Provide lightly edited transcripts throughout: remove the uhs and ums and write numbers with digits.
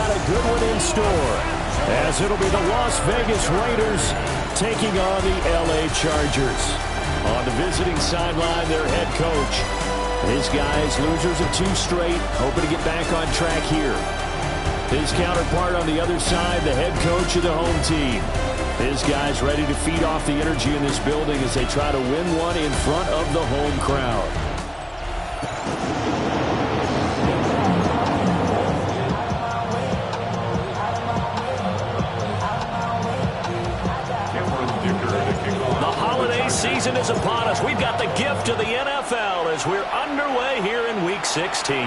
got a good one in store, as it'll be the Las Vegas Raiders taking on the LA Chargers. On the visiting sideline, their head coach. His guys, losers of 2 straight, hoping to get back on track here. His counterpart on the other side, the head coach of the home team. His guys ready to feed off the energy in this building as they try to win one in front of the home crowd. Season is upon us. We've got the gift of the NFL as we're underway here in Week 16.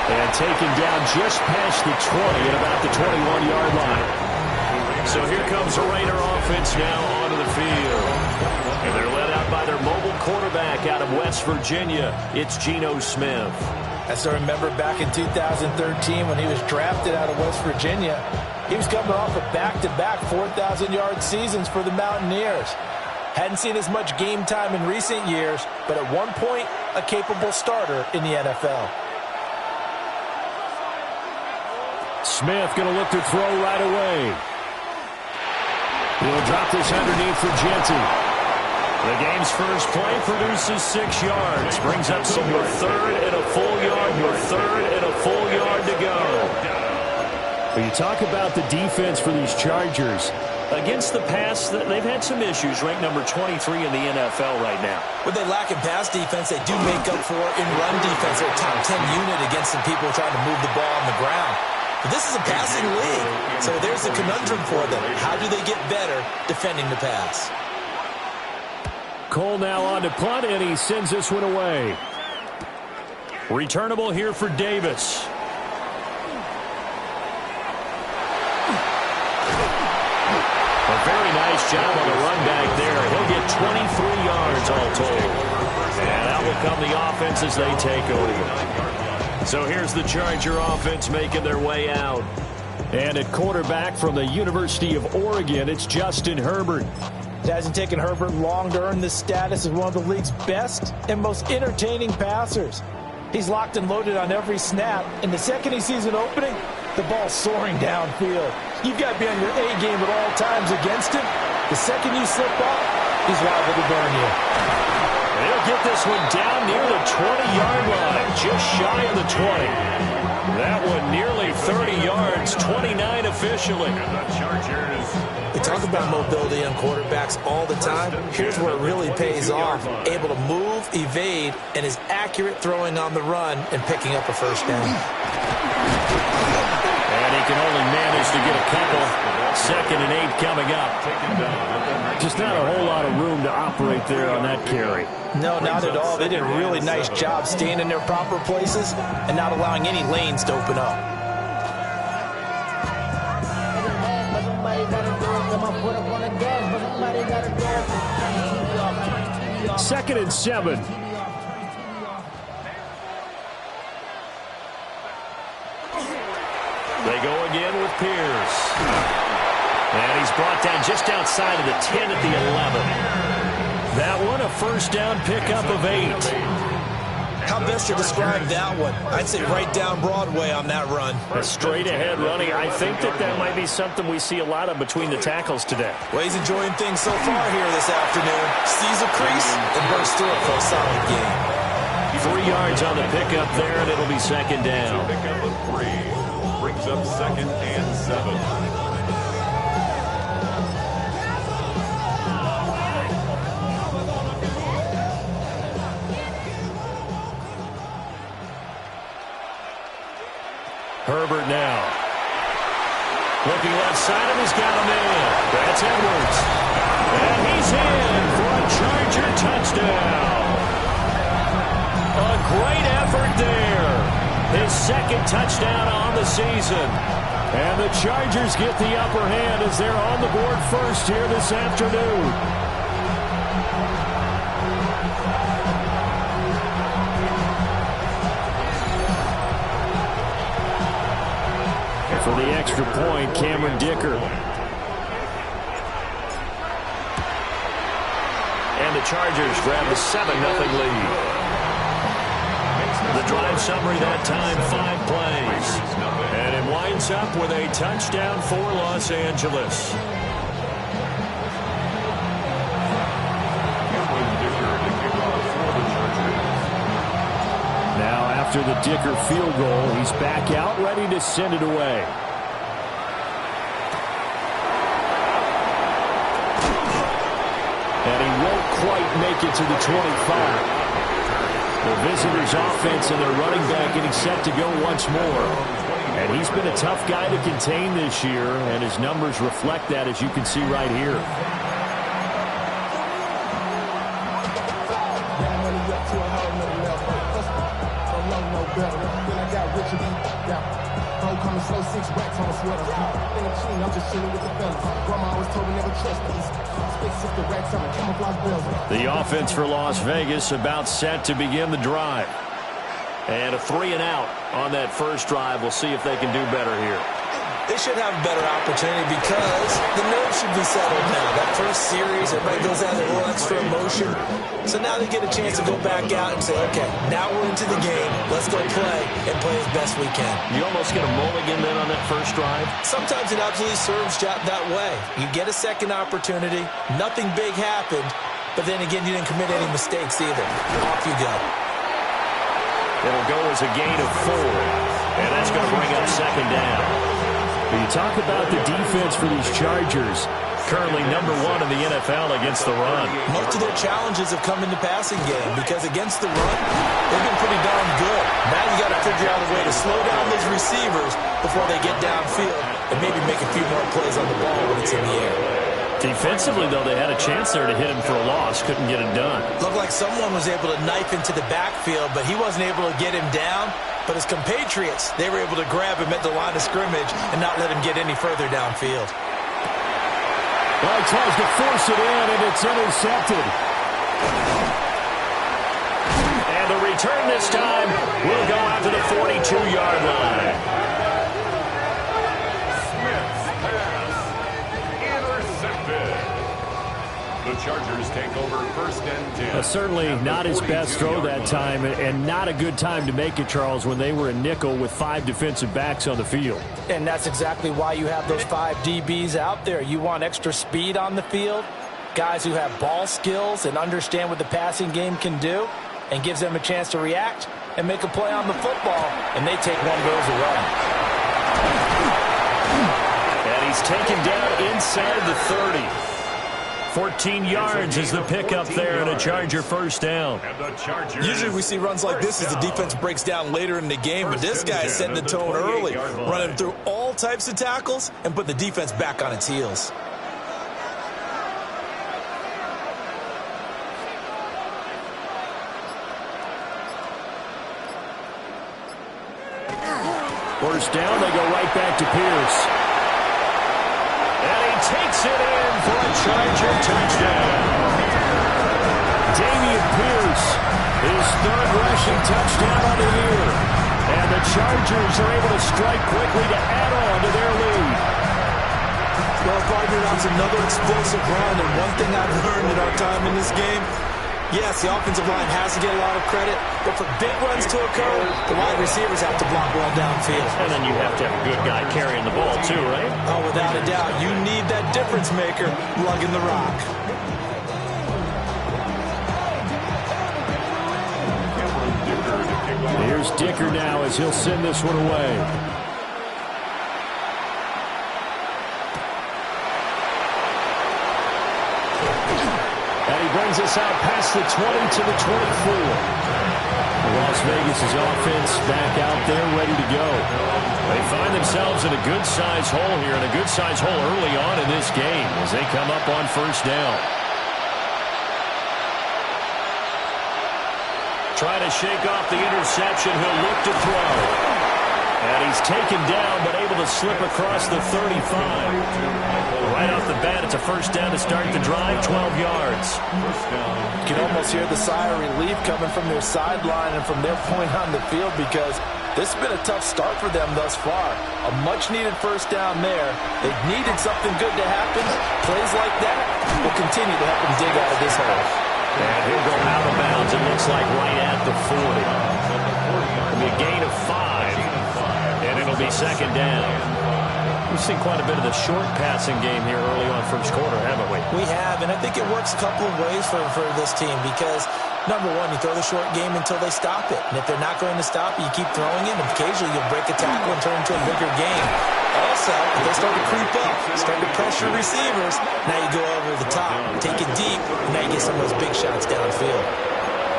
And taken down just past the 20 at about the 21-yard line. So here comes the Raider offense now onto the field. And they're led out by their mobile quarterback out of West Virginia. It's Geno Smith. I still remember back in 2013 when he was drafted out of West Virginia. He was coming off of back-to-back 4,000-yard seasons for the Mountaineers. Hadn't seen as much game time in recent years, but at one point, a capable starter in the NFL. Smith going to look to throw right away. He'll drop this underneath for Genty. The game's first play produces 6 yards. Brings up your 3rd and a full yard, your 3rd and a full yard to go. When you talk about the defense for these Chargers, against the pass, they've had some issues. Ranked number 23 in the NFL right now. What they lack in pass defense, they do make up for in run defense. They're a top 10 unit against some people trying to move the ball on the ground. But this is a passing league, so there's a conundrum for them. How do they get better defending the pass? Cole now on to punt, and he sends this one away. Returnable here for Davis. A very nice job on the run back there. He'll get 23 yards all told. And out will come the offense as they take over. So here's the Charger offense making their way out. And at quarterback from the University of Oregon, it's Justin Herbert. It hasn't taken Herbert long to earn this status as one of the league's best and most entertaining passers. He's locked and loaded on every snap, and the second he sees an opening, the ball's soaring downfield. You've got to be on your A game at all times against him. The second you slip up, he's liable to burn you. They'll get this one down near the 20-yard line, just shy of the 20. That one nearly 30 yards, 29 officially. We talk about mobility on quarterbacks all the time. Here's where it really pays off. Able to move, evade, and is accurate throwing on the run and picking up a first down. And he can only manage to get a couple. 2nd and 8 coming up. Just not a whole lot of room to operate there on that carry. No, not at all. They did a really nice job staying in their proper places and not allowing any lanes to open up. Second and 7. They go again with Pierce. And he's brought down just outside of the 10 at the 11. That one, a first down pickup of 8. How best to describe that one? I'd say right down Broadway on that run. A straight ahead running. I think that might be something we see a lot of between the tackles today. Well, he's enjoying things so far here this afternoon. Sees a crease and bursts through it for a solid game. 3 yards on the pickup there, and it'll be 2nd down. Pickup of 3. Brings up 2nd and 7. Herbert now. Looking left side, and he's got a man. That's Edwards. And he's in for a Charger touchdown. A great effort there. His 2nd touchdown on the season. And the Chargers get the upper hand as they're on the board first here this afternoon. For the extra point, Cameron Dicker. And the Chargers grab the 7-0 lead. The drive summary that time, 5 plays. And it winds up with a touchdown for Los Angeles. Now after the Dicker field goal, he's back out ready to send it away. And he won't quite make it to the 25. The visitors' offense and their running back getting set to go once more. And he's been a tough guy to contain this year, and his numbers reflect that, as you can see right here. The offense for Las Vegas about set to begin the drive. And a 3-and-out on that first drive. We'll see if they can do better here. They should have a better opportunity because the nerves should be settled now. That first series, everybody goes out with a little extra emotion. So now they get a chance to go back out and say, okay, now we're into the game. Let's go play and play as best we can. You almost get a mulligan then on that first drive? Sometimes it absolutely serves that way. You get a second opportunity. Nothing big happened. But then again, you didn't commit any mistakes either. Off you go. It'll go as a gain of 4. And that's going to bring up second down. When you talk about the defense for these Chargers, currently number 1 in the NFL against the run. Most of their challenges have come in the passing game because against the run, they've been pretty darn good. Now you got to figure out a way to slow down those receivers before they get downfield and maybe make a few more plays on the ball when it's in the air. Defensively, though, they had a chance there to hit him for a loss. Couldn't get it done. Looked like someone was able to knife into the backfield, but he wasn't able to get him down. But his compatriots, they were able to grab him at the line of scrimmage and not let him get any further downfield. Well, he tries to force it in, and it's intercepted. And the return this time will go out to the 42-yard line. The Chargers take over first and 10. Certainly not his best throw that time, and not a good time to make it, Charles, when they were in nickel with 5 defensive backs on the field. And that's exactly why you have those 5 DBs out there. You want extra speed on the field, guys who have ball skills and understand what the passing game can do, and gives them a chance to react and make a play on the football, and they take one of those away. And he's taken down inside the 30. 14 yards is the pickup there, and a Charger first down. Usually we see runs like this as the defense breaks down later in the game, but this guy is setting the tone early, running through all types of tackles and put the defense back on its heels. First down, they go right back to Pierce. Takes it in for a Charger touchdown. Dameon Pierce, his 3rd rushing touchdown on the year. And the Chargers are able to strike quickly to add on to their lead. Well, partner, that's another explosive run, and one thing I've learned in our time in this game, yes, the offensive line has to get a lot of credit, but for big runs to occur, the wide receivers have to block well downfield. And then you have to have a good guy carrying the ball too, right? Oh, without a doubt. You need that difference maker lugging the rock. Here's Dicker now as he'll send this one away. And he brings us out past the 20 to the 24. Las Vegas' offense back out there ready to go. They find themselves in a good-sized hole here, and a good-sized hole early on in this game as they come up on first down. Trying to shake off the interception. He'll look to throw. And he's taken down, but able to slip across the 35. Right off the bat, it's a first down to start the drive, 12 yards. You can almost hear the sigh of relief coming from their sideline and from their point on the field, because this has been a tough start for them thus far. A much-needed first down there. They needed something good to happen. Plays like that will continue to help them dig out of this hole. And he'll go out of bounds, it looks like right at the 40. It'll be a gain of 5. And it'll be second down. We've seen quite a bit of the short passing game here early on first quarter, haven't we? We have, and I think it works a couple of ways for this team because, number one, you throw the short game until they stop it. And if they're not going to stop it, you keep throwing it, and occasionally you'll break a tackle and turn it into a bigger game. Also, if they start to creep up, start to pressure receivers, now you go over the top, take it deep, and now you get some of those big shots downfield.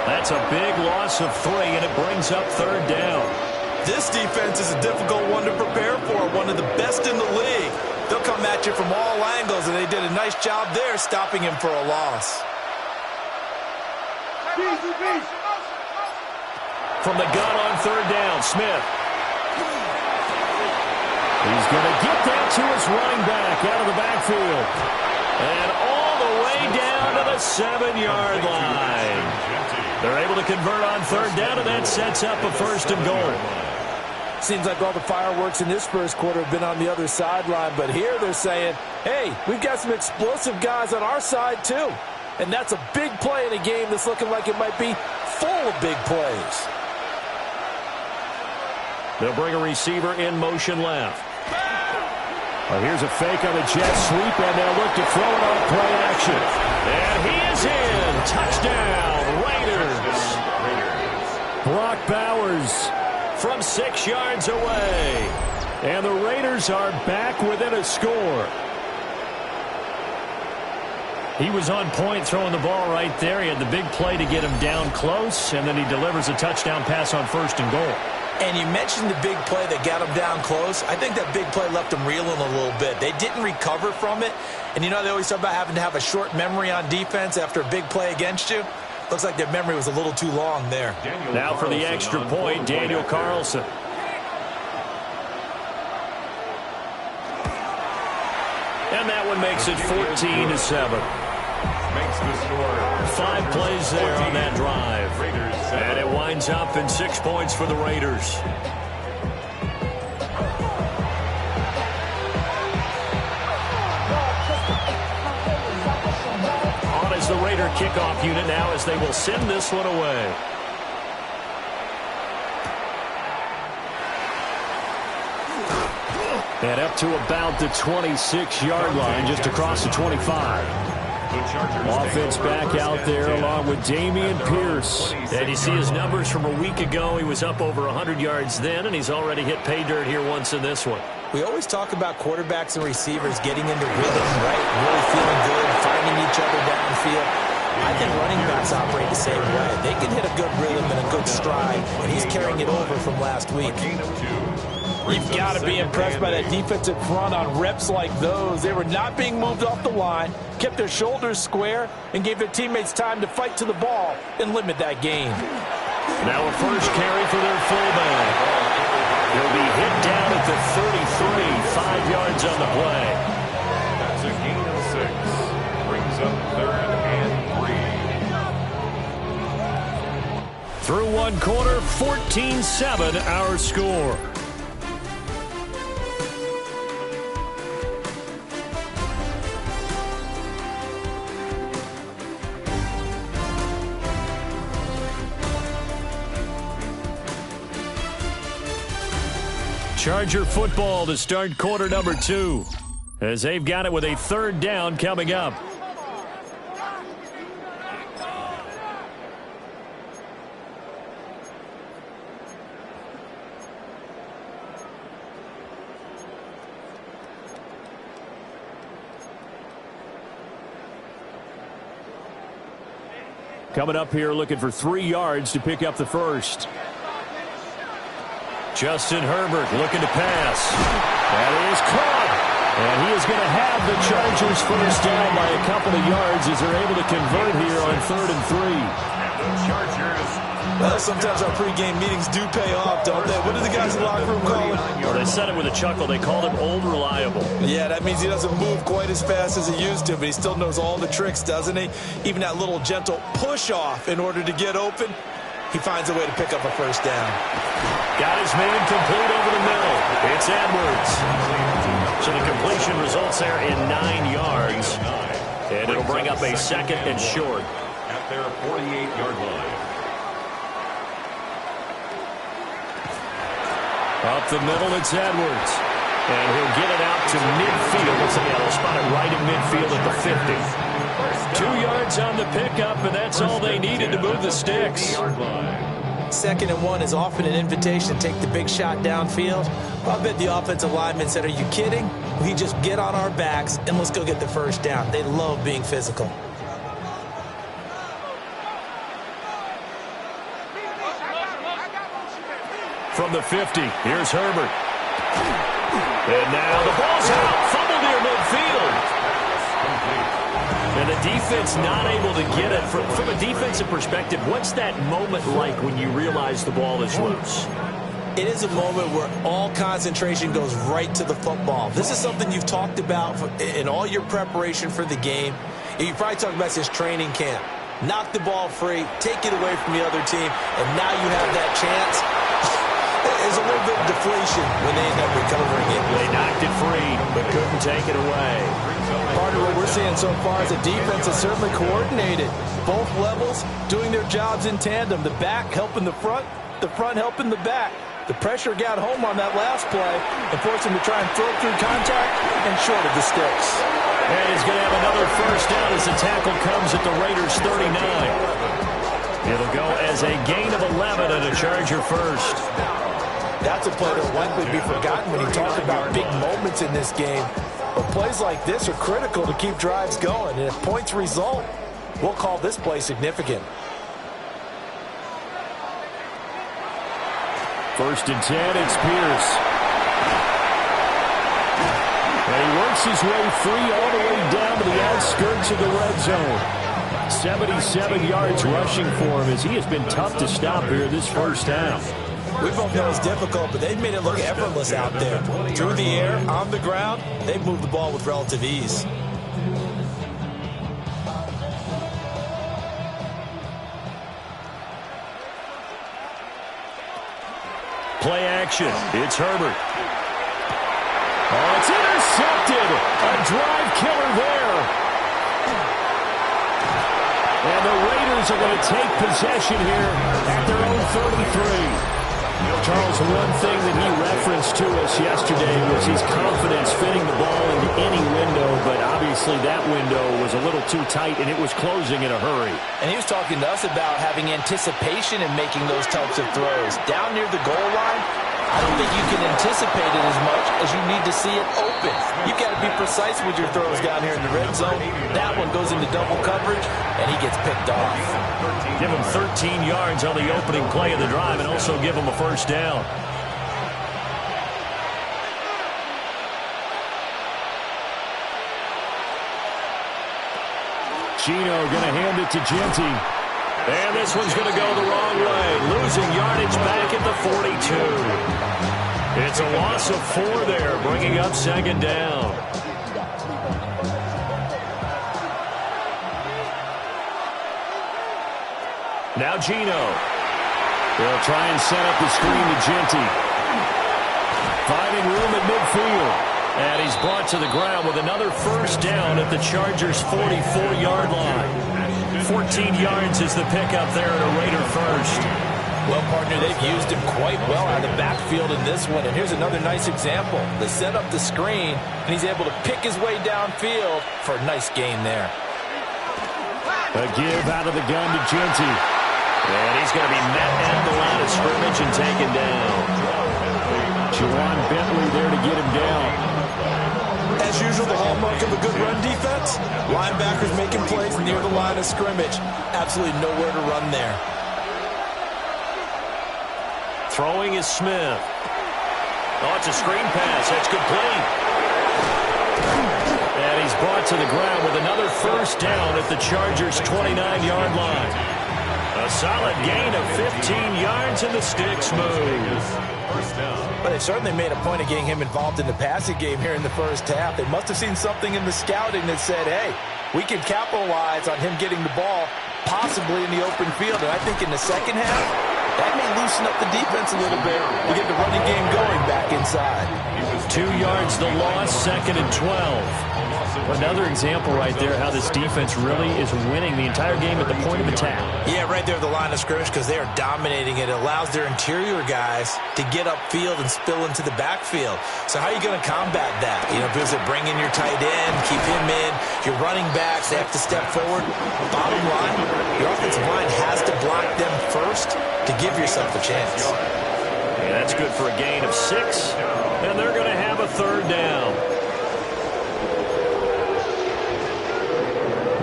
That's a big loss of 3, and it brings up third down. This defense is a difficult one to prepare for, one of the best in the league. They'll come at you from all angles, and they did a nice job there stopping him for a loss. From the gun on third down, Smith. He's going to get that to his running back out of the backfield. And all the way down to the 7-yard line. They're able to convert on third down, and that sets up a first and goal. Seems like all the fireworks in this first quarter have been on the other sideline, but here they're saying, hey, we've got some explosive guys on our side too. And that's a big play in a game that's looking like it might be full of big plays. They'll bring a receiver in motion left. Well, here's a fake on the jet sweep, and they'll look to throw it on play action. And he is in. Touchdown, Raiders. Brock Bowers from 6 yards away. And the Raiders are back within a score. He was on point throwing the ball right there. He had the big play to get him down close, and then he delivers a touchdown pass on first and goal. And you mentioned the big play that got him down close. I think that big play left him reeling a little bit. They didn't recover from it. And you know they always talk about having to have a short memory on defense after a big play against you. Looks like their memory was a little too long there. Now for the extra point, Daniel Carlson. And that one makes it 14-7. Makes the score. 5 plays there on that drive. And it winds up in 6 points for the Raiders. On is the Raider kickoff unit now as they will send this one away. And up to about the 26-yard line, just across the 25. Offense back out there along with Dameon Pierce. And you see his numbers from a week ago. He was up over 100 yards then, and he's already hit pay dirt here once in this one. We always talk about quarterbacks and receivers getting into rhythm, right? Really feeling good, finding each other downfield. I think running backs operate the same way. They can hit a good rhythm and a good stride, and he's carrying it over from last week. You've got to be impressed by that defensive front on reps like those. They were not being moved off the line, kept their shoulders square, and gave their teammates time to fight to the ball and limit that gain. Now a first carry for their fullback. He'll be hit down at the 33, 5 yards on the play. That's a gain of 6. Brings up third and 3. Through one quarter, 14-7 our score. Charger football to start quarter number 2, as they've got it with a third down coming up. Coming up here looking for 3 yards to pick up the first. Justin Herbert looking to pass. That is caught. And he is going to have the Chargers first down by a couple of yards as they're able to convert here on 3rd and 3. And the Chargers. Well, sometimes our pregame meetings do pay off, don't they? What do the guys in the locker room call him? Well, they said it with a chuckle. They called him Old Reliable. Yeah, that means he doesn't move quite as fast as he used to, but he still knows all the tricks, doesn't he? Even that little gentle push-off in order to get open. He finds a way to pick up a first down. Got his man complete over the middle. It's Edwards. So the completion results there in 9 yards. And it'll bring up a second and short. At their 48-yard line. Up the middle, it's Edwards. And he'll get it out to midfield. Looks like they'll spot it right in midfield at the 50. 2 yards on the pickup, and that's all they needed to move the sticks. 2nd and 1 is often an invitation to take the big shot downfield. I bet the offensive lineman said, are you kidding? We just get on our backs and let's go get the first down. They love being physical. From the 50, here's Herbert. And now the ball's out, fumbled near midfield. And the defense not able to get it. From a defensive perspective, what's that moment like when you realize the ball is loose? It is a moment where all concentration goes right to the football. This is something you've talked about in all your preparation for the game. You probably talked about this training camp. Knock the ball free, take it away from the other team, and now you have that chance. There's a little bit of deflation when they end up recovering it. They knocked it free, but couldn't take it away. Part of what we're seeing so far is the defense is certainly coordinated. Both levels doing their jobs in tandem. The back helping the front helping the back. The pressure got home on that last play and forced him to try and throw through contact and short of the sticks. And he's going to have another first down as the tackle comes at the Raiders' 39. It'll go as a gain of 11 and a Charger first. That's a play that will likely be forgotten when you talk about big moments in this game. But plays like this are critical to keep drives going. And if points result, we'll call this play significant. 1st and 10, it's Pierce. And he works his way free all the way down to the outskirts of the red zone. 77 yards rushing for him as he has been tough to stop here this first half. We both know it's difficult, but they've made it look effortless out there. Through the air, on the ground, they've moved the ball with relative ease. Play action. It's Herbert. Oh, it's intercepted. A drive killer there. And the Raiders are going to take possession here at their own 33. Charles, one thing that he referenced to us yesterday was his confidence fitting the ball into any window, but obviously that window was a little too tight, and it was closing in a hurry. And he was talking to us about having anticipation in making those types of throws. Down near the goal line, I don't think you can anticipate it as much as you need to see it open. You've got to be precise with your throws down here in the red zone. That one goes into double coverage, and he gets picked off. Give him 13 yards on the opening play of the drive and also give him a first down. Gino going to hand it to Genty. And this one's going to go the wrong way. Losing yardage back at the 42. It's a loss of 4 there, bringing up 2nd down. Now Gino. They'll try and set up the screen to Genty. Finding room at midfield. And he's brought to the ground with another first down at the Chargers' 44-yard line. 14 yards is the pickup there at a Raider first. Well, partner, they've used him quite well out of the backfield in this one. And here's another nice example. They set up the screen, and he's able to pick his way downfield for a nice gain there. A give out of the gun to Genty. And he's going to be met at the line of scrimmage and taken down. Juwan Bentley there to get him down. As usual, the hallmark of a good run defense, linebackers making plays near the line of scrimmage. Absolutely nowhere to run there. Throwing is Smith. Oh, it's a screen pass. That's complete. And he's brought to the ground with another first down at the Chargers' 29-yard line. A solid gain of 15 yards and the sticks move. But they certainly made a point of getting him involved in the passing game here in the first half. They must have seen something in the scouting that said, hey, we can capitalize on him getting the ball possibly in the open field. And I think in the second half, that may loosen up the defense a little bit to get the running game going back back inside. 2 yards the loss, 2nd and 12. Another example right there how this defense really is winning the entire game at the point of attack. Yeah, right there at the line of scrimmage because they are dominating it. It allows their interior guys to get upfield and spill into the backfield. So how are you going to combat that? You know, because they bring in your tight end, keep him in, your running backs, they have to step forward. Bottom line, your offensive line has to block them first to give yourself a chance. Yeah, that's good for a gain of 6, and they're going to have a 3rd down.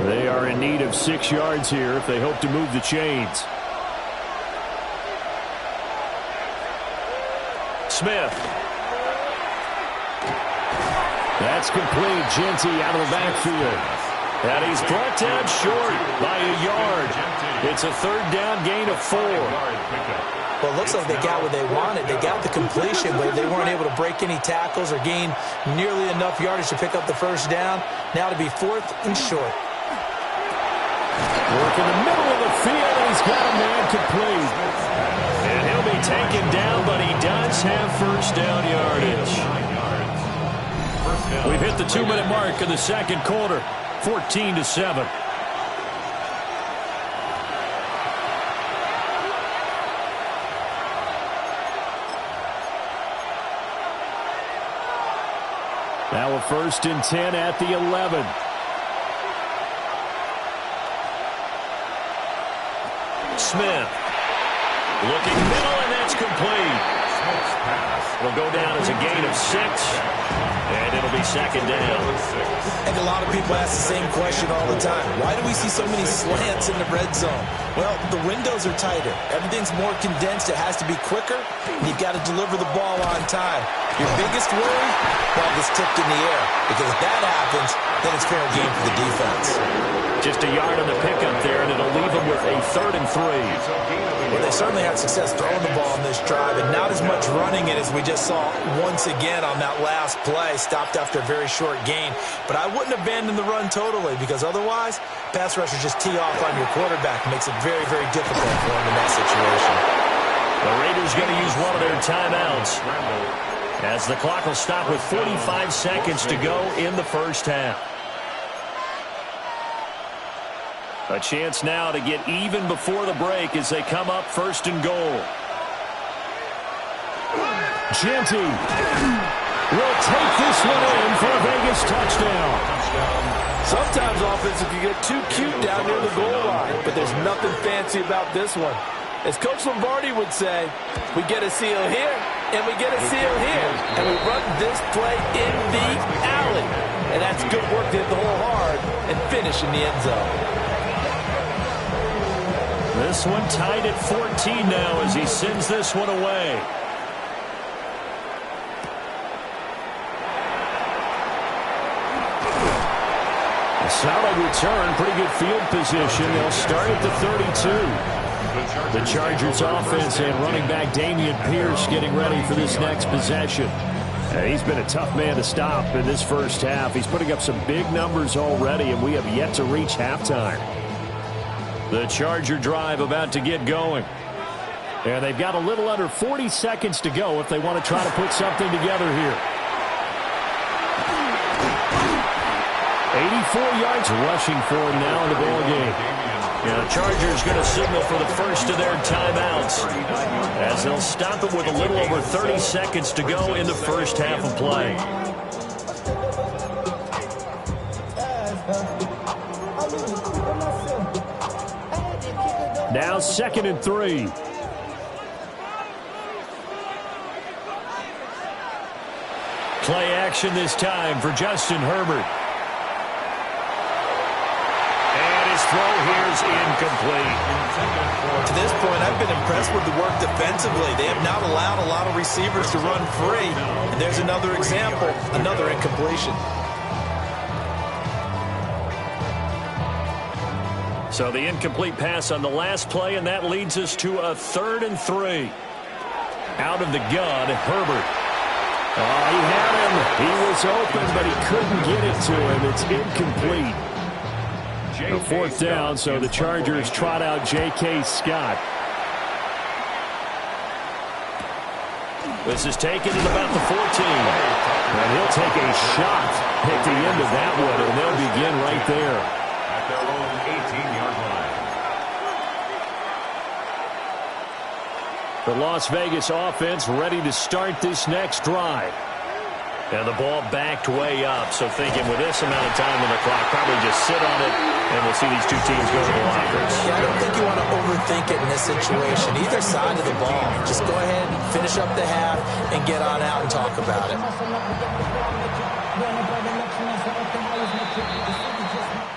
They are in need of 6 yards here if they hope to move the chains. Smith. That's complete. Genty out of the backfield. And he's brought down short by a yard. It's a 3rd down gain of 4. Well, it looks like they got what they wanted. They got the completion, but they weren't able to break any tackles or gain nearly enough yardage to pick up the 1st down. Now to be 4th and short. Work in the middle of the field, and he's got a man complete. And he'll be taken down, but he does have 1st down yardage. We've hit the 2-minute mark in the 2nd quarter, 14-7. Now a 1st and 10 at the 11. Smith looking middle, and that's complete. Will go down as a gain of 6, and it'll be 2nd down. I think a lot of people ask the same question all the time. Why do we see so many slants in the red zone? Well, the windows are tighter. Everything's more condensed. It has to be quicker, and you've got to deliver the ball on time. Your biggest worry? Ball gets tipped in the air, because if that happens, then it's fair game for the defense. Just a yard on the pickup there, and it'll leave them with a 3rd and 3. Well, they certainly had success throwing the ball on this drive, and not as much running it as we just saw once again on that last play. Stopped after a very short gain. But I wouldn't abandon the run totally, because otherwise, pass rushers just tee off on your quarterback. It makes it very, very difficult for him in that situation. The Raiders going to use one of their timeouts, as the clock will stop with 45 seconds to go in the 1st half. A chance now to get even before the break as they come up 1st and goal. Genty will take this one in for a Vegas touchdown. Sometimes offense can get too cute down near the goal line, but there's nothing fancy about this one. As Coach Lombardi would say, we get a seal here, and we get a seal here, and we run this play in the alley. And that's good work to hit the hole hard and finish in the end zone. This one tied at 14 now as he sends this one away. A solid return, pretty good field position. They'll start at the 32. The Chargers offense and running back Dameon Pierce getting ready for this next possession. He's been a tough man to stop in this 1st half. He's putting up some big numbers already, and we have yet to reach halftime. The Charger drive about to get going. And they've got a little under 40 seconds to go if they want to try to put something together here. 84 yards rushing for him now in the ball game. Yeah, the Chargers going to signal for the 1st of their timeouts, as they'll stop it with a little over 30 seconds to go in the 1st half of play. Now 2nd and 3. Play action this time for Justin Herbert. And his throw here is incomplete. To this point, I've been impressed with the work defensively. They have not allowed a lot of receivers to run free. And there's another example, another incompletion. So the incomplete pass on the last play, and that leads us to a 3rd and 3. Out of the gun, Herbert. Oh, he had him. He was open, but he couldn't get it to him. It's incomplete. The 4th down, so the Chargers trot out J.K. Scott. This is taken at about the 14. And he'll take a shot at the end of that one, and they'll begin right there. At their own 18-yard line. The Las Vegas offense ready to start this next drive. And the ball backed way up, so thinking with this amount of time on the clock, probably just sit on it, and we'll see these two teams go to the lockers. Yeah, I don't think you want to overthink it in this situation. Either side of the ball. Just go ahead and finish up the half and get on out and talk about it.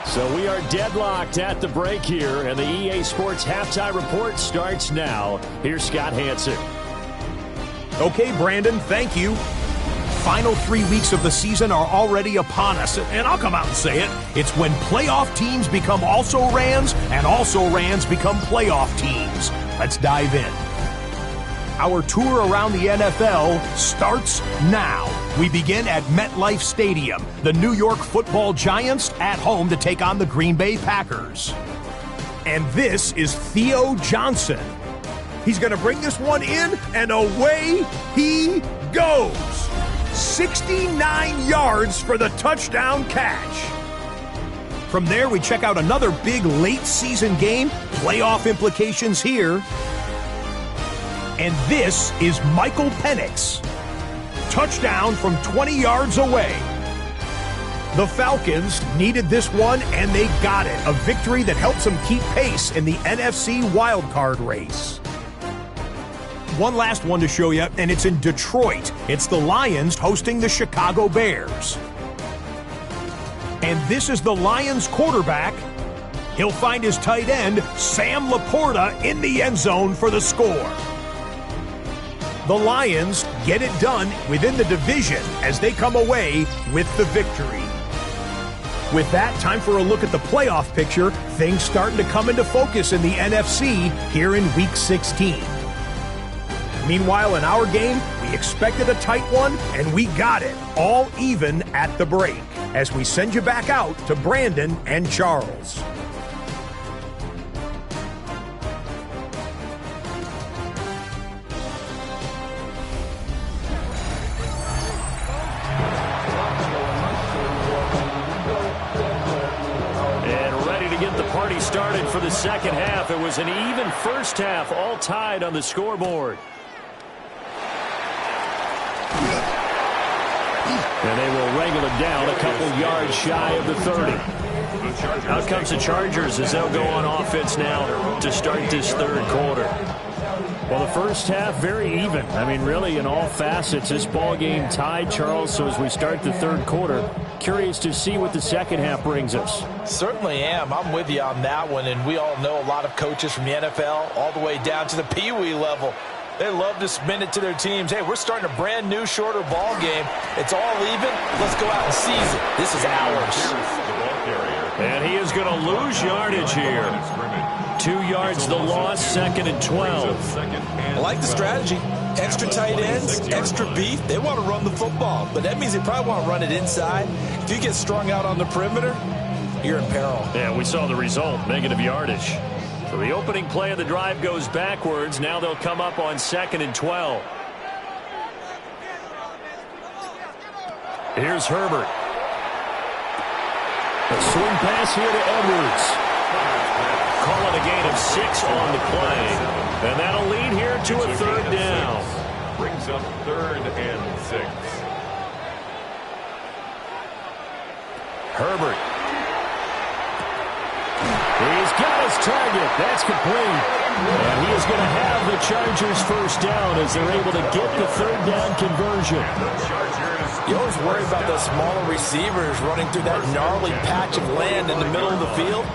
So we are deadlocked at the break here, and the EA Sports Halftime Report starts now. Here's Scott Hansen. Okay, Brandon, thank you. Final 3 weeks of the season are already upon us, and I'll come out and say it. It's when playoff teams become also-rans, and also-rans become playoff teams. Let's dive in. Our tour around the NFL starts now. We begin at MetLife Stadium. The New York Football Giants at home to take on the Green Bay Packers. And this is Theo Johnson. He's going to bring this one in, and away he goes. 69 yards for the touchdown catch. From there, we check out another big late-season game. Playoff implications here. And this is Michael Penix. Touchdown from 20 yards away. The Falcons needed this one, and they got it. A victory that helps them keep pace in the NFC wildcard race. One last one to show you, and it's in Detroit. It's the Lions hosting the Chicago Bears. And this is the Lions quarterback. He'll find his tight end, Sam Laporta, in the end zone for the score. The Lions get it done within the division as they come away with the victory. With that, time for a look at the playoff picture. Things starting to come into focus in the NFC here in Week 16. Meanwhile, in our game, we expected a tight one, and we got it, all even at the break, as we send you back out to Brandon and Charles. And ready to get the party started for the second half. It was an even first half, all tied on the scoreboard. And they will wrangle it down a couple yards shy of the 30. Out comes the Chargers as they'll go on offense now to start this third quarter. Well, the first half, very even. I mean, really, in all facets, this ball game tied, Charles. So as we start the third quarter, curious to see what the second half brings us. Certainly am. I'm with you on that one. And we all know a lot of coaches from the NFL all the way down to the Pee Wee level. They love to spin it to their teams. Hey, we're starting a brand new, shorter ball game. It's all even. Let's go out and seize it. This is ours. And he is going to lose yardage here. 2 yards the loss, 2nd and 12. I like the strategy. Extra tight ends, extra beef. They want to run the football, but that means they probably want to run it inside. If you get strung out on the perimeter, you're in peril. Yeah, we saw the result, negative yardage. So the opening play of the drive goes backwards. Now they'll come up on 2nd and 12. Here's Herbert. A swing pass here to Edwards. Call it a gain of 6 on the play. And that'll lead here to a third down. Brings up 3rd and 6. Herbert. He's got his target. That's complete. And he is going to have the Chargers first down as they're able to get the third down conversion. You always worry about those smaller receivers running through that gnarly patch of land in the middle of the field.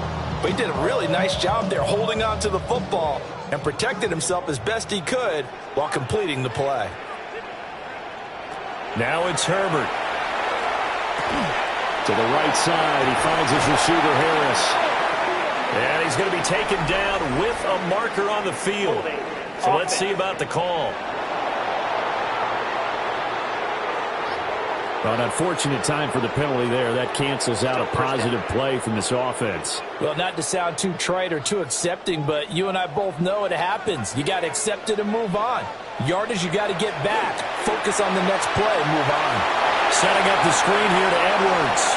But he did a really nice job there holding on to the football and protected himself as best he could while completing the play. Now it's Herbert. To the right side, he finds his receiver Harris. And he's going to be taken down with a marker on the field. So let's see about the call. Well, an unfortunate time for the penalty there. That cancels out a positive play from this offense. Well, not to sound too trite or too accepting, but you and I both know it happens. You got to accept it and move on. Yardage you got to get back. Focus on the next play. Move on. Setting up the screen here to Edwards.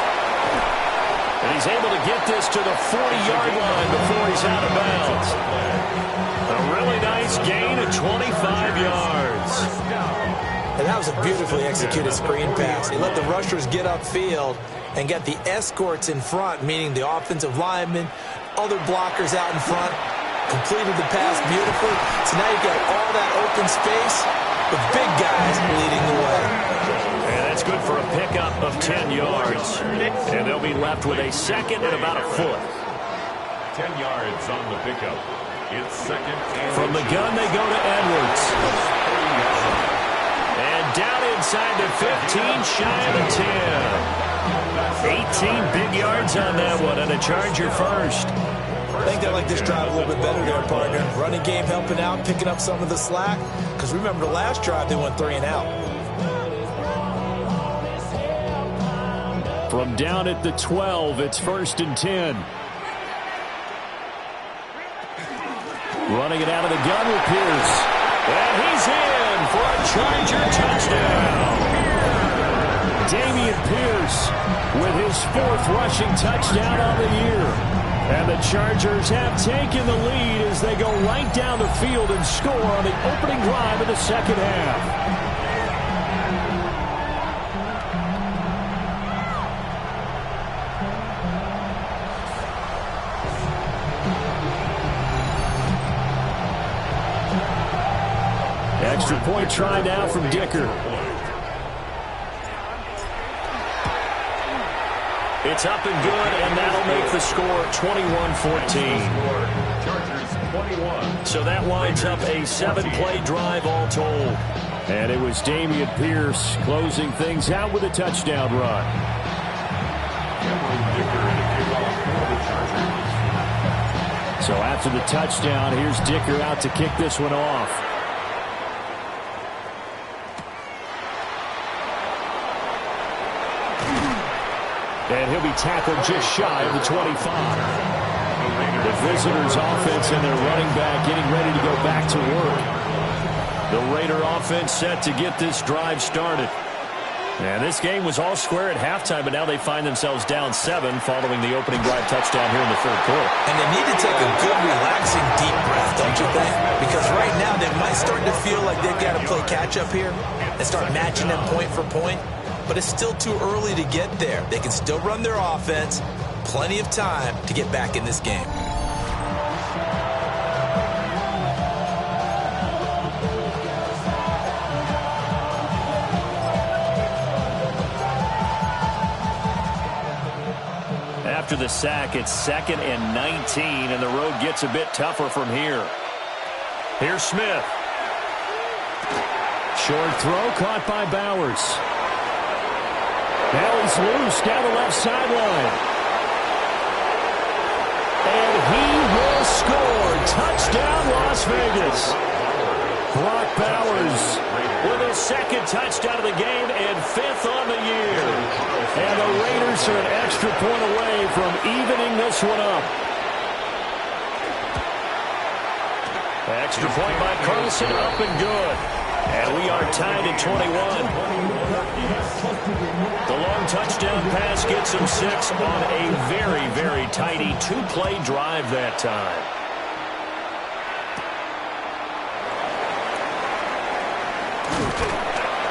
And he's able to get this to the 40-yard line before he's out of bounds. A really nice gain of 25 yards. And that was a beautifully executed screen pass. He let the rushers get upfield and get the escorts in front, meaning the offensive linemen, other blockers out in front. Completed the pass beautifully. So now you got all that open space with big guys leading the way. And that's good for a pickup of 10 yards. And they'll be left with a second and about a foot. 10 yards on the pickup. It's second. From the gun, they go to Edwards. And down inside the 15, shy of the 10. 18 big yards on that one, and a Charger first. I think they like this drive a little bit better there, partner. Running game helping out, picking up some of the slack. Because remember the last drive, they went 3 and out. From down at the 12, it's 1st and 10. Running it out of the gun with Pierce. And he's in for a Charger touchdown. Dameon Pierce with his 4th rushing touchdown on the year. And the Chargers have taken the lead as they go right down the field and score on the opening drive of the second half. Extra point try now from Dicker. It's up and good, and that'll make the score 21-14. So that winds up a 7-play drive all told. And it was Dameon Pierce closing things out with a touchdown run. So after the touchdown, here's Dicker out to kick this one off. And he'll be tackled just shy of the 25. The visitors' offense and their running back getting ready to go back to work. The Raider offense set to get this drive started. And this game was all square at halftime, but now they find themselves down 7 following the opening drive touchdown here in the 3rd quarter. And they need to take a good, relaxing, deep breath, don't you think? Because right now they might start to feel like they've got to play catch-up here and start matching them point for point. But it's still too early to get there. They can still run their offense. Plenty of time to get back in this game. After the sack, it's 2nd and 19, and the road gets a bit tougher from here. Here's Smith. Short throw caught by Bowers. Now he's loose down the left sideline. And he will score. Touchdown, Las Vegas. Brock Bowers with his 2nd touchdown of the game and 5th on the year. And the Raiders are an extra point away from evening this one up. Extra point by Carlson, up and good. And we are tied at 21. The long touchdown pass gets him 6 on a very, very tidy 2-play drive that time.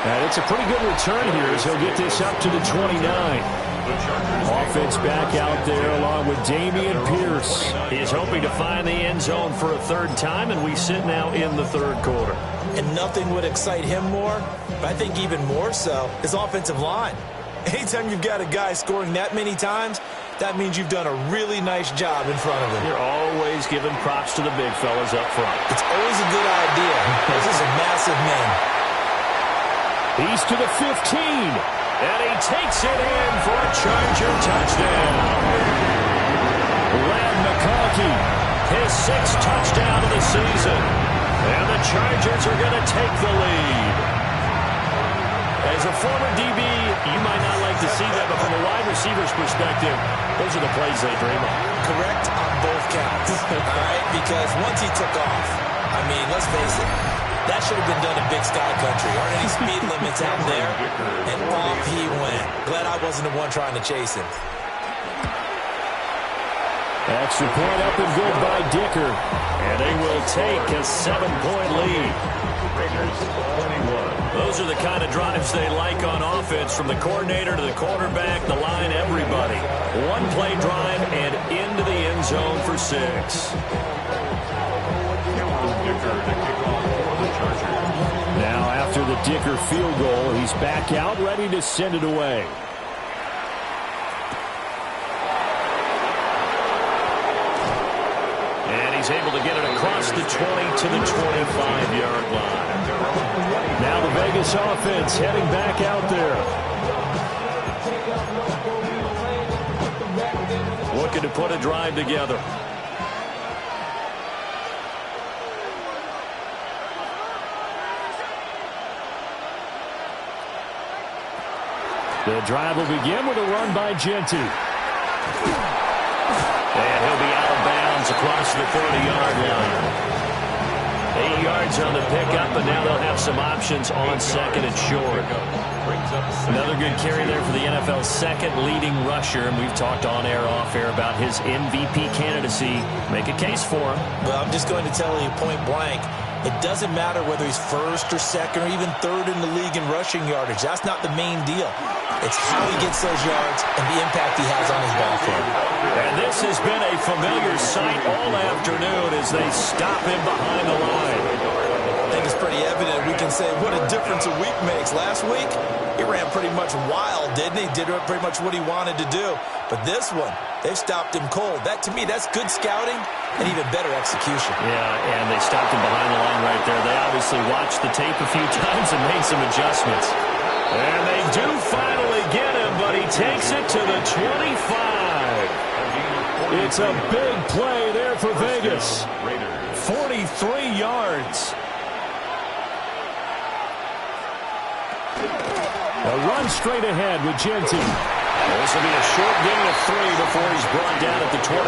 And it's a pretty good return here as he'll get this up to the 29. Offense back out there along with Dameon Pierce. He is hoping to find the end zone for a 3rd time, and we sit now in the 3rd quarter. And nothing would excite him more, but I think even more so, his offensive line. Anytime you've got a guy scoring that many times, that means you've done a really nice job in front of him. You're always giving props to the big fellas up front. It's always a good idea. This is a massive man. He's to the 15, and he takes it in for a Charger touchdown. Len McConkey, his 6th touchdown of the season. And the Chargers are going to take the lead. As a former DB, you might not like to see that, but from a wide receiver's perspective, those are the plays they dream of. Correct on both counts. All right, because once he took off, I mean, let's face it, That should have been done in Big Sky Country. Aren't any speed limits out there? And off he went. Glad I wasn't the one trying to chase him. Extra point up and good by Dicker. And they will take a 7-point lead. Those are the kind of drives they like on offense, from the coordinator to the quarterback, the line, everybody. One-play drive and into the end zone for 6. Now after the Dicker field goal, he's back out, ready to send it away. And he's able to get it across the 20 to the 25-yard line. Now the Vegas offense heading back out there. Looking to put a drive together. The drive will begin with a run by Genty. And he'll be out of bounds across the 30-yard line. 8 yards on the pickup, and now they'll have some options on second and short. Another good carry there for the NFL's second leading rusher, and we've talked on air, off air about his MVP candidacy. Make a case for him. Well, I'm just going to tell you point blank, it doesn't matter whether he's first or second or even third in the league in rushing yardage. That's not the main deal. It's how he gets those yards and the impact he has on his ball club. And this has been a familiar sight all afternoon as they stop him behind the line. I think it's pretty evident. We can say what a difference a week makes. Last week, he ran pretty much wild, didn't he? Did pretty much what he wanted to do. But this one, they've stopped him cold. That, to me, that's good scouting and even better execution. Yeah, and they stopped him behind the line right there. They obviously watched the tape a few times and made some adjustments. And they do finally get him, but he takes it to the 25. It's a big play there for Vegas. 43 yards. A run straight ahead with Genty. This will be a short gain of 3 before he's brought down at the 22.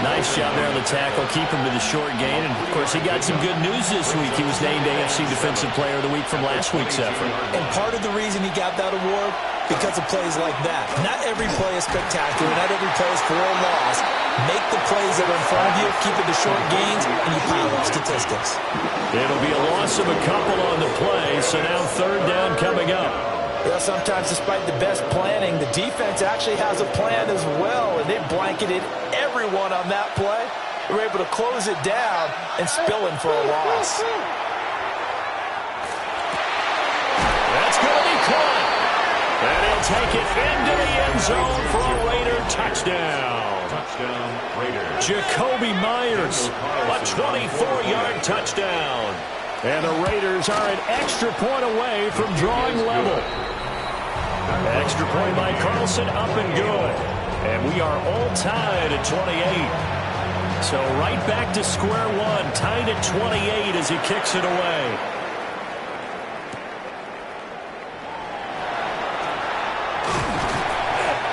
Nice job there on the tackle. Keep him to the short gain. And, of course, he got some good news this week. He was named AFC Defensive Player of the Week from last week's effort. And part of the reason he got that award, because of plays like that. Not every play is spectacular. Not every play is for a loss. Make the plays that are in front of you, keep it to short gains, and you pile up statistics. It'll be a loss of a couple on the play, so now third down coming up. Well, sometimes despite the best planning, the defense actually has a plan as well, and they blanketed everyone on that play. They were able to close it down and spill in for a loss. That's going to be caught. And he'll take it into the end zone for a Raider touchdown. Touchdown, Raiders. Jacoby Myers, a 24-yard touchdown. And the Raiders are an extra point away from drawing level. Extra point by Carlson, up and good. And we are all tied at 28. So right back to square one, tied at 28 as he kicks it away.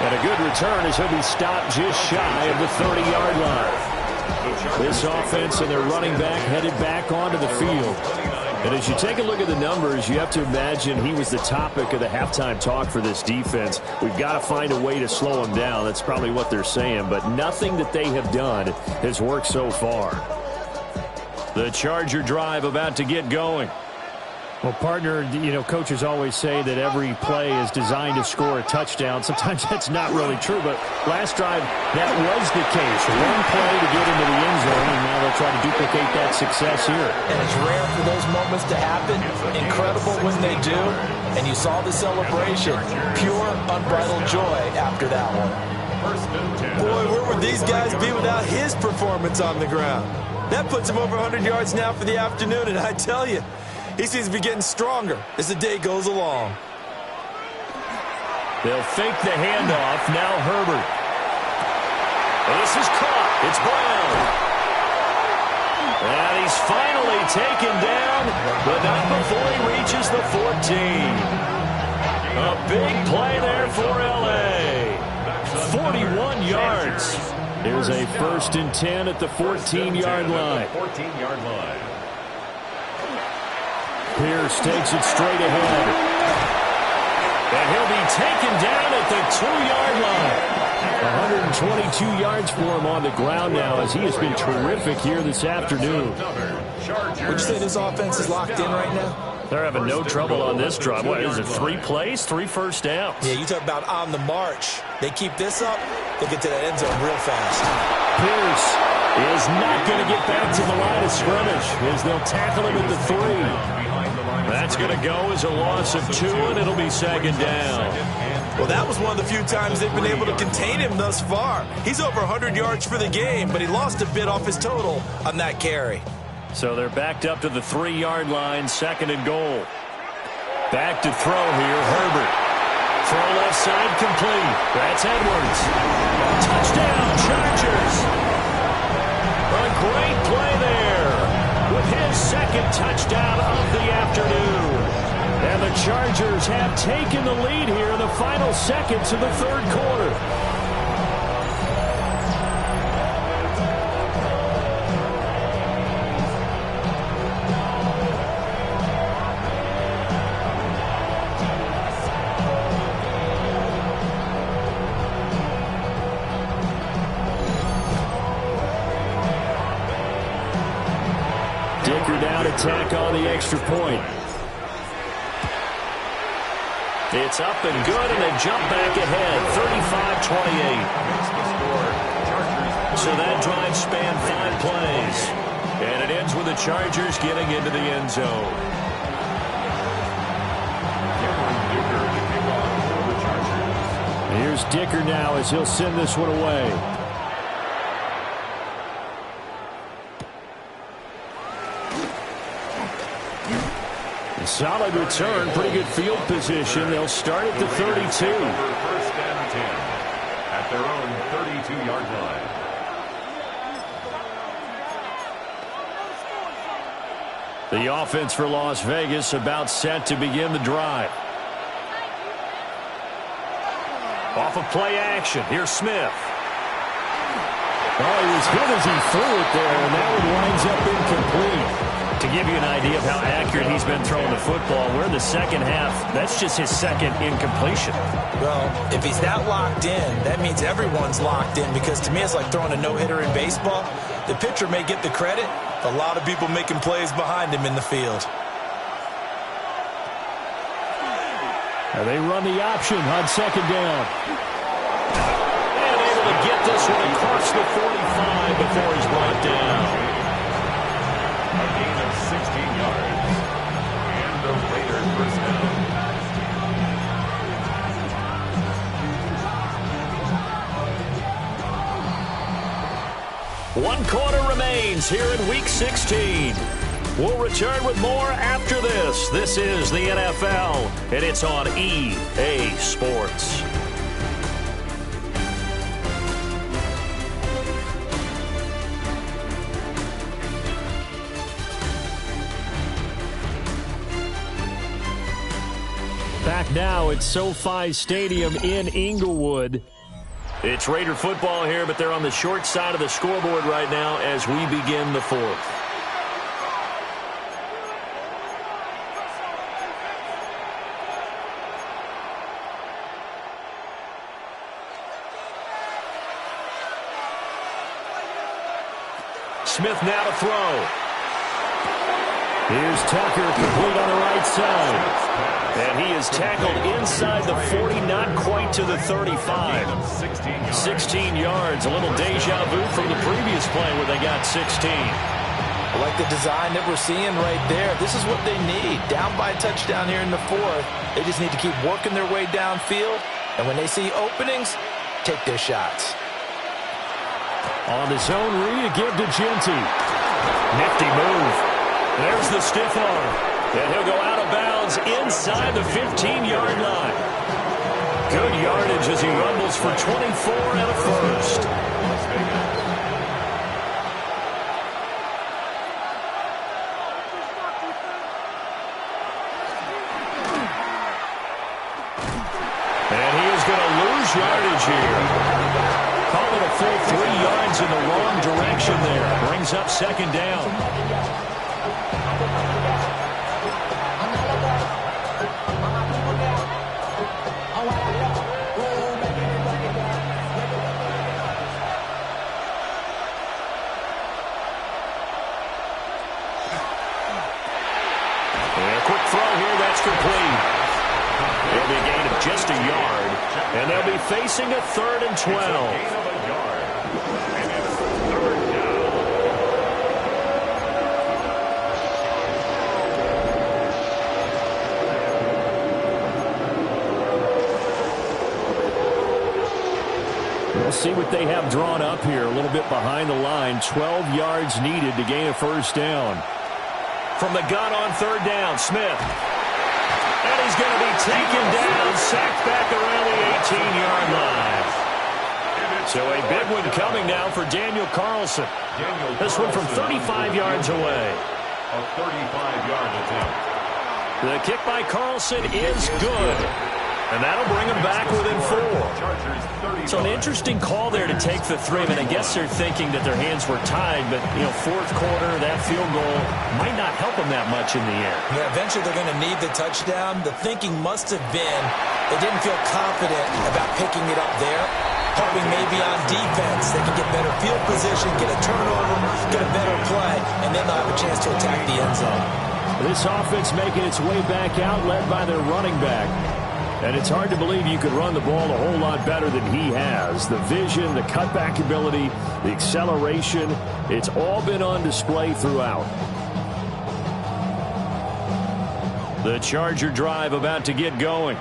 And a good return as he'll be stopped just shy of the 30-yard line. This offense and their running back headed back onto the field. And as you take a look at the numbers, you have to imagine he was the topic of the halftime talk for this defense. We've got to find a way to slow him down. That's probably what they're saying. But nothing that they have done has worked so far. The Charger drive about to get going. Well, partner, you know, coaches always say that every play is designed to score a touchdown. Sometimes that's not really true, but last drive, that was the case. One play to get into the end zone, and now they'll try to duplicate that success here. And it's rare for those moments to happen. Incredible when they do. And you saw the celebration. Pure, unbridled joy after that one. Boy, where would these guys be without his performance on the ground? That puts him over 100 yards now for the afternoon, and I tell you, he seems to be getting stronger as the day goes along. They'll fake the handoff. Now Herbert. This is caught. It's Brown. And he's finally taken down, but not before he reaches the 14. A big play there for L.A. 41 yards. Here's a 1st and 10 at the 14-yard line. 14-yard line. Pierce takes it straight ahead. And he'll be taken down at the 2-yard line. 122 yards for him on the ground now as he has been terrific here this afternoon. Would you say this offense is locked in right now? They're having no trouble on this drive. What is it, 3 plays, 3 first downs? Yeah, you talk about on the march. They keep this up, they'll get to that end zone real fast. Pierce is not going to get back to the line of scrimmage as they'll tackle him at the 3. That's going to go as a loss of 2, and it'll be 2nd down. Well, that was one of the few times they've been able to contain him thus far. He's over 100 yards for the game, but he lost a bit off his total on that carry. So they're backed up to the 3-yard line, 2nd and goal. Back to throw here, Herbert. Throw left side complete. That's Edwards. Touchdown, Chargers. A great play there with his 2nd touchdown of the afternoon. And the Chargers have taken the lead here in the final seconds of the 3rd quarter. Dicker down to tack on the extra point. It's up and good, and a jump back ahead, 35-28. So that drive spanned 5 plays. And it ends with the Chargers getting into the end zone. Here's Dicker now as he'll send this one away. Solid return, pretty good field position. They'll start at the 32. 1st and 10 at their own 32-yard line. The offense for Las Vegas about set to begin the drive. Off of play action. Here's Smith. Oh, he was hit as he threw it there, and that one winds up incomplete. To give you an idea of how accurate he's been throwing the football, we're in the 2nd half. That's just his 2nd incompletion. Well, if he's that locked in, that means everyone's locked in, because to me it's like throwing a no-hitter in baseball. The pitcher may get the credit, a lot of people making plays behind him in the field. And they run the option on 2nd down. And able to get this one across the 45 before he's brought down. A gain of 16 yards. And the Raiders first down. One quarter remains here in Week 16. We'll return with more after this. This is the NFL, and it's on EA Sports. Back now at SoFi Stadium in Inglewood. It's Raider football here, but they're on the short side of the scoreboard right now as we begin the 4th. Smith now to throw. Here's Tucker, complete on the right side. And he is tackled inside the 40, not quite to the 35. 16 yards, a little deja vu from the previous play where they got 16. I like the design that we're seeing right there. This is what they need. Down by a touchdown here in the 4th. They just need to keep working their way downfield. And when they see openings, take their shots. On the zone read, give to Genty. Nifty move. There's the stiff arm. And he'll go out of bounds inside the 15-yard line. Good yardage as he rumbles for 24 and a first. And he is going to lose yardage here. Call it a full 3 yards in the wrong direction there. Brings up 2nd down. lead. It'll be a gain of just a yard, and they'll be facing a 3rd and 12. We'll see what they have drawn up here. A little bit behind the line. 12 yards needed to gain a first down. From the gun on 3rd down, Smith. And he's going to be taken down, sacked back around the 18-yard line. So a big one coming now for Daniel Carlson. This one from 35 yards away. A 35-yard attempt. The kick by Carlson is good. And that'll bring him back within 4. So an interesting call there to take the 3. I mean, I guess they're thinking that their hands were tied, but, you know, 4th quarter, that field goal might not help them that much in the end. Yeah, eventually they're going to need the touchdown. The thinking must have been they didn't feel confident about picking it up there, hoping maybe on defense they can get better field position, get a turnover, get a better play, and then they'll have a chance to attack the end zone. This offense making its way back out, led by their running back. And it's hard to believe you could run the ball a whole lot better than he has. The vision, the cutback ability, the acceleration, it's all been on display throughout. The Charger drive about to get going.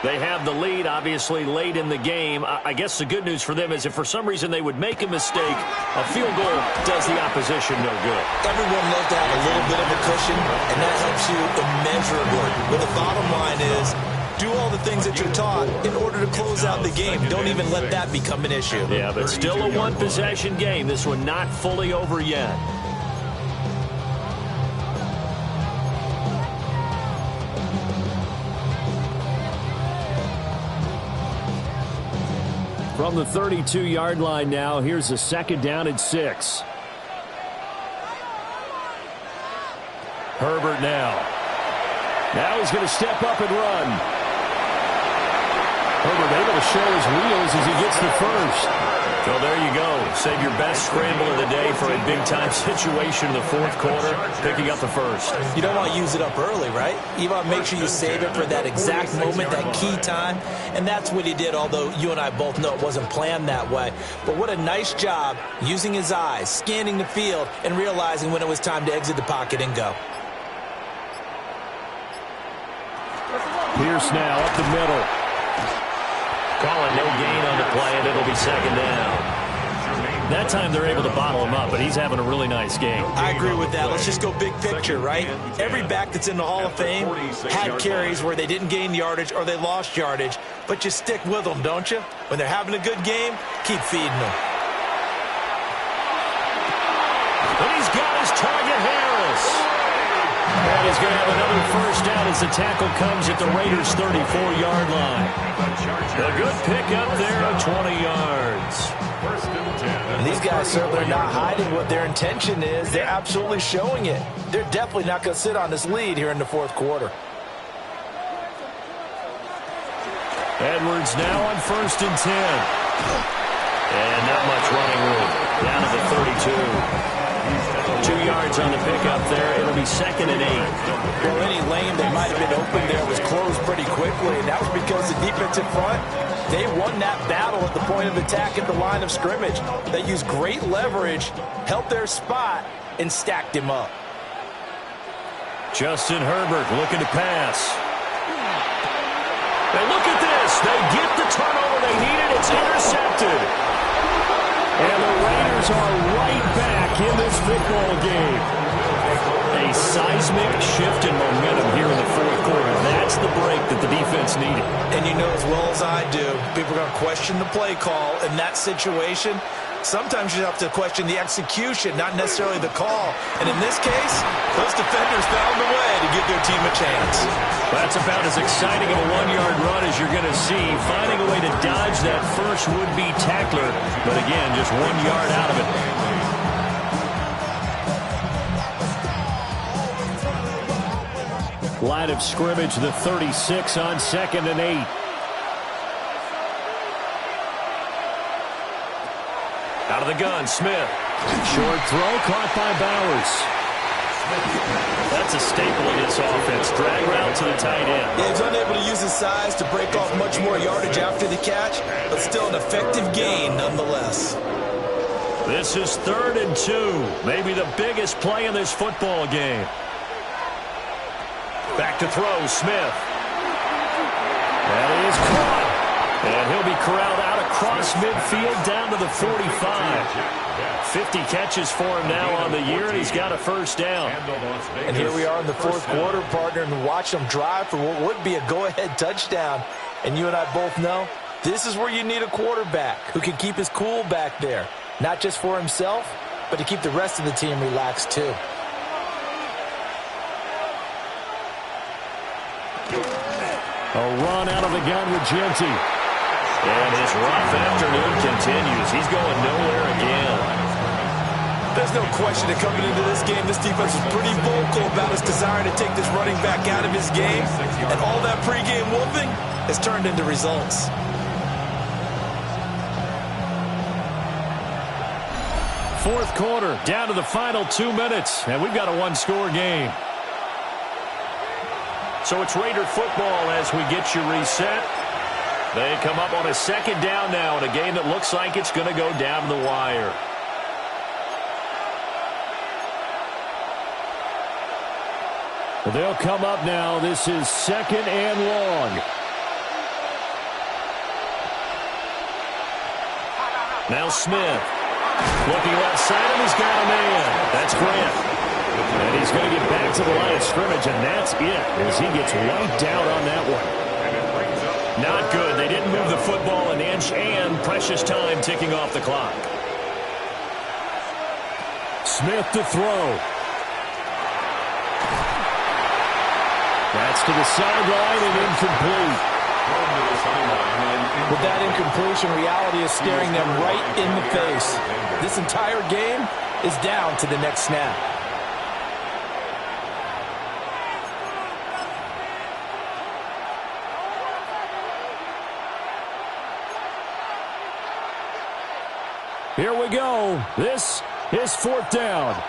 They have the lead, obviously, late in the game. I guess the good news for them is if for some reason they would make a mistake, a field goal does the opposition no good. Everyone loves to have a little bit of a cushion, and that helps you immeasurably. But the bottom line is, do all the things that you're taught in order to close out the game. Don't even let that become an issue. Yeah, but still a one-possession game. This one not fully over yet. From the 32-yard line now, here's a 2nd down and 6. Herbert now. Now he's going to step up and run. Herbert able to show his wheels as he gets the first. Well, there you go. Save your best scramble of the day for a big-time situation in the 4th quarter, picking up the first. You don't want to use it up early, right? You want to make sure you save it for that exact moment, that key time. And that's what he did, although you and I both know it wasn't planned that way. But what a nice job using his eyes, scanning the field, and realizing when it was time to exit the pocket and go. Pierce now up the middle. Calling no gain on the play, and it'll be 2nd down. That time they're able to bottle him up, but he's having a really nice game. I agree with that. Let's just go big picture, right? Every back that's in the Hall of Fame had carries where they didn't gain yardage or they lost yardage, but you stick with them, don't you? When they're having a good game, keep feeding them. And he's got his target, Harris. And he's going to have another first down as the tackle comes at the Raiders' 34-yard line. A good pickup there of 20 yards. And these guys certainly are not hiding what their intention is. They're absolutely showing it. They're definitely not going to sit on this lead here in the 4th quarter. Edwards now on 1st and 10. And not much running room. Down to the 32. 2 yards on the pickup there. It'll be 2nd and 8. Well, any lane that might have been open there was closed pretty quickly, and that was because the defensive front, they won that battle at the point of attack at the line of scrimmage. They used great leverage, held their spot, and stacked him up. Justin Herbert looking to pass. And look at this. They get the turnover they needed. It's intercepted. And the Raiders are right back in this football game. A seismic shift in momentum here in the 4th quarter. That's the break that the defense needed. And you know as well as I do, people are going to question the play call in that situation. Sometimes you have to question the execution, not necessarily the call. And in this case, those defenders found a way to give their team a chance. That's about as exciting of a 1-yard run as you're going to see. Finding a way to dodge that first would-be tackler. But again, just 1 yard out of it. Line of scrimmage, the 36 on 2nd and 8. Out of the gun, Smith. Short throw caught by Bowers. That That's a staple of this offense. Drag route to the tight end. Yeah, he's unable to use his size to break off much more yardage after the catch, but still an effective gain nonetheless. This is 3rd and 2. Maybe the biggest play in this football game. Back to throw, Smith. That is caught. And he'll be corralled out across midfield down to the 45. 50 catches for him now on the year, and he's got a first down. And here we are in the 4th quarter, partner, and watch them drive for what would be a go-ahead touchdown. And you and I both know this is where you need a quarterback who can keep his cool back there. Not just for himself, but to keep the rest of the team relaxed too. A run out of the gun with Genty. And his rough afternoon continues. He's going nowhere again. There's no question that coming into this game, this defense was pretty vocal about its desire to take this running back out of his game. And all that pregame wolfing has turned into results. Fourth quarter, down to the final 2 minutes, and we've got a one-score game. So it's Raider football as we get you reset. They come up on a 2nd down now in a game that looks like it's going to go down the wire. Well, they'll come up now. This is 2nd and long. Now Smith. Looking left side, and he's got a man. That's Grant. And he's going to get back to the line of scrimmage, and that's it as he gets wiped out on that one. Not good. They didn't move the football an inch, and precious time ticking off the clock. Smith to throw. That's to the sideline and incomplete. With that incompletion, reality is staring them right in the face. This entire game is down to the next snap. Here we go. This is 4th down.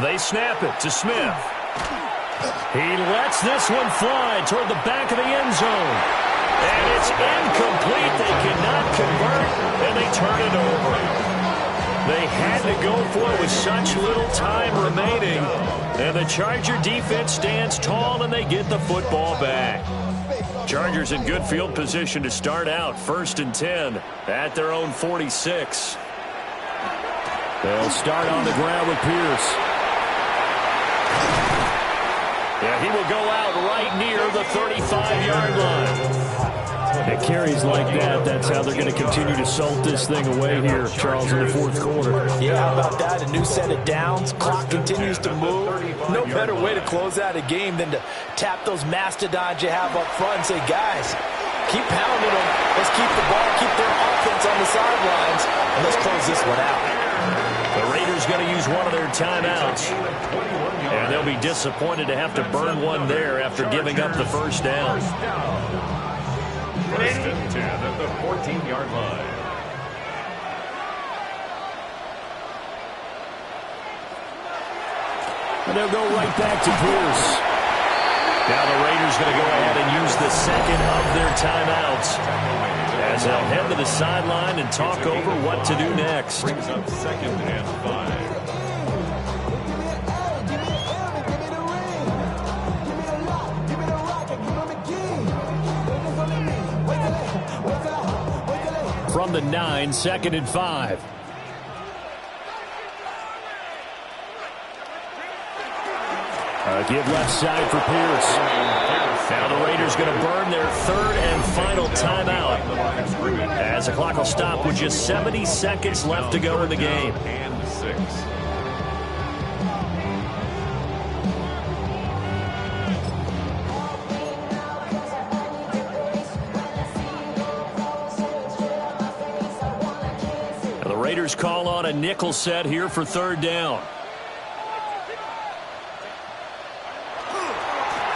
They snap it to Smith. He lets this one fly toward the back of the end zone. And it's incomplete. They cannot convert, and they turn it over. They had to go for it with such little time remaining. And the Charger defense stands tall, and they get the football back. Chargers in good field position to start out. 1st and 10 at their own 46. They'll start on the ground with Pierce. Yeah, he will go out right near the 35-yard line. It carries like that. That's how they're going to continue to salt this thing away here, Charles, in the 4th quarter. Yeah, how about that? A new set of downs. Clock continues to move. No better way to close out a game than to tap those mastodons you have up front and say, guys, keep pounding them. Let's keep the ball, keep their offense on the sidelines, and let's close this one out. The Raiders going to use one of their timeouts. And they'll be disappointed to have to burn one there after giving up the first down. 1st and 10 at the 14-yard line. And they'll go right back to Pierce. Now the Raiders going to go ahead and use the 2nd of their timeouts as they'll head to the sideline and talk over what to do next. Brings up 2nd and 5. From the 9, 2nd and 5. Give left side for Pierce. Now the Raiders going to burn their 3rd and final timeout as the clock will stop with just 70 seconds left to go in the game. And 6. The Raiders call on a nickel set here for 3rd down.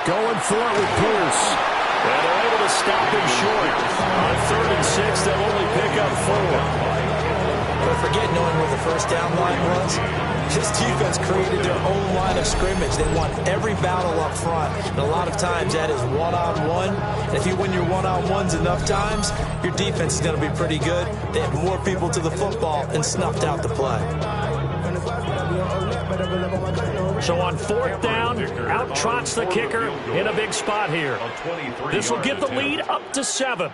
Going for it with Pierce. And they're able to stop him short. On 3rd and 6, they'll only pick up 4. But forget knowing where the first down line was. This defense created their own line of scrimmage. They won every battle up front. And a lot of times that is one-on-one. And if you win your one-on-ones enough times, your defense is going to be pretty good. They have more people to the football and snuffed out the play. So on fourth down, out trots the kicker in a big spot here. This will get the lead up to 7.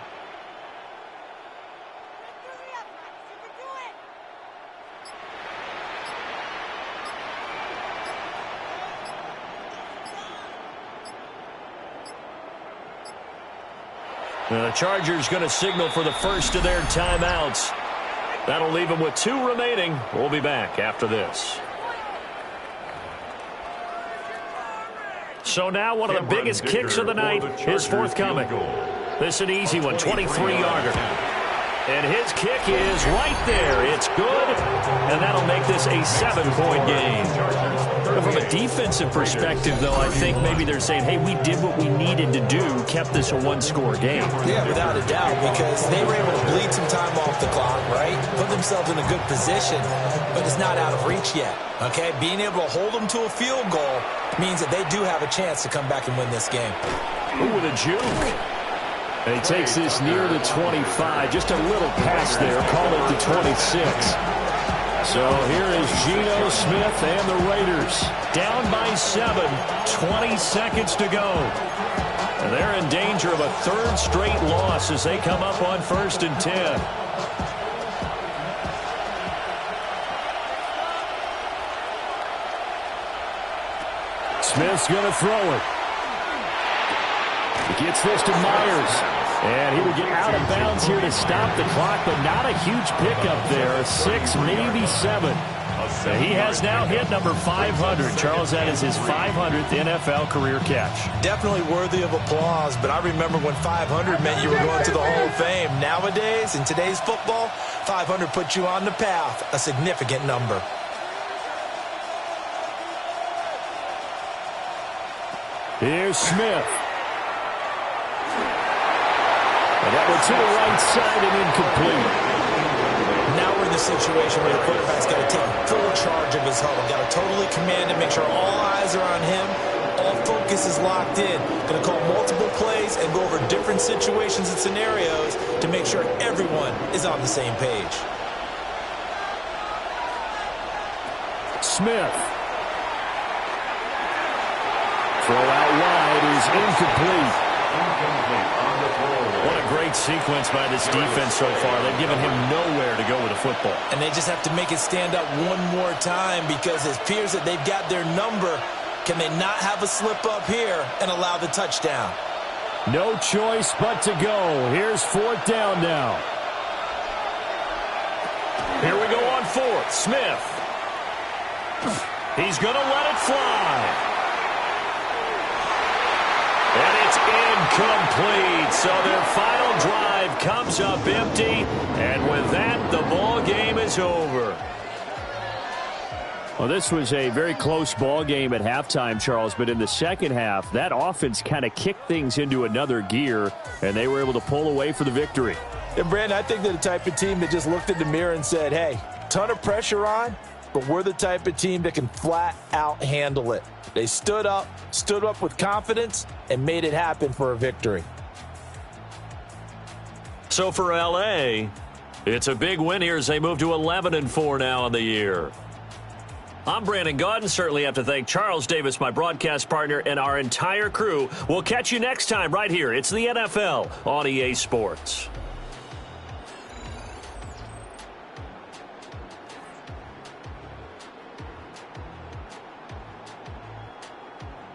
The Chargers going to signal for the first of their timeouts. That'll leave them with 2 remaining. We'll be back after this. So now one of the biggest kicks of the night is forthcoming. This is an easy one, 23-yarder. And his kick is right there. It's good, and that'll make this a 7-point game. From a defensive perspective, though, I think maybe they're saying, hey, we did what we needed to do, kept this a 1-score game. Yeah, without a doubt, because they were able to bleed some time off the clock, right? Put themselves in a good position, but it's not out of reach yet, okay? Being able to hold them to a field goal means that they do have a chance to come back and win this game. Ooh, with a juke. And he takes this near the 25. Just a little pass there. Call it the 26. So here is Geno Smith and the Raiders. Down by 7. 20 seconds to go. And they're in danger of a 3rd straight loss as they come up on 1st and 10. Smith's going to throw it. He gets this to Myers. And he will get out of bounds here to stop the clock, but not a huge pickup there. 6, maybe 7. He has now hit number 500. Charles, that is his 500th NFL career catch. Definitely worthy of applause, but I remember when 500 meant you were going to the Hall of Fame. Nowadays, in today's football, 500 puts you on the path, a significant number. Here's Smith. And that one to the right side and incomplete. Now we're in the situation where the quarterback's got to take full charge of his huddle. Got to totally command and make sure all eyes are on him. All focus is locked in. Going to call multiple plays and go over different situations and scenarios to make sure everyone is on the same page. Smith. Throw out wide is incomplete. What a great sequence by this defense so far. They've given him nowhere to go with the football. And they just have to make it stand up one more time because it appears that they've got their number. Can they not have a slip up here and allow the touchdown? No choice but to go. Here's 4th down now. Here we go on 4th. Smith. He's going to let it fly. And it's incomplete. So their final drive comes up empty. And with that, the ball game is over. Well, this was a very close ball game at halftime, Charles. But in the second half, that offense kind of kicked things into another gear. And they were able to pull away for the victory. And, Brandon, I think they're the type of team that just looked in the mirror and said, hey, ton of pressure on, but we're the type of team that can flat out handle it. They stood up with confidence, and made it happen for a victory. So for L.A., it's a big win here as they move to 11-4 now on the year. I'm Brandon Gaudin. Certainly have to thank Charles Davis, my broadcast partner, and our entire crew. We'll catch you next time right here. It's the NFL on EA Sports.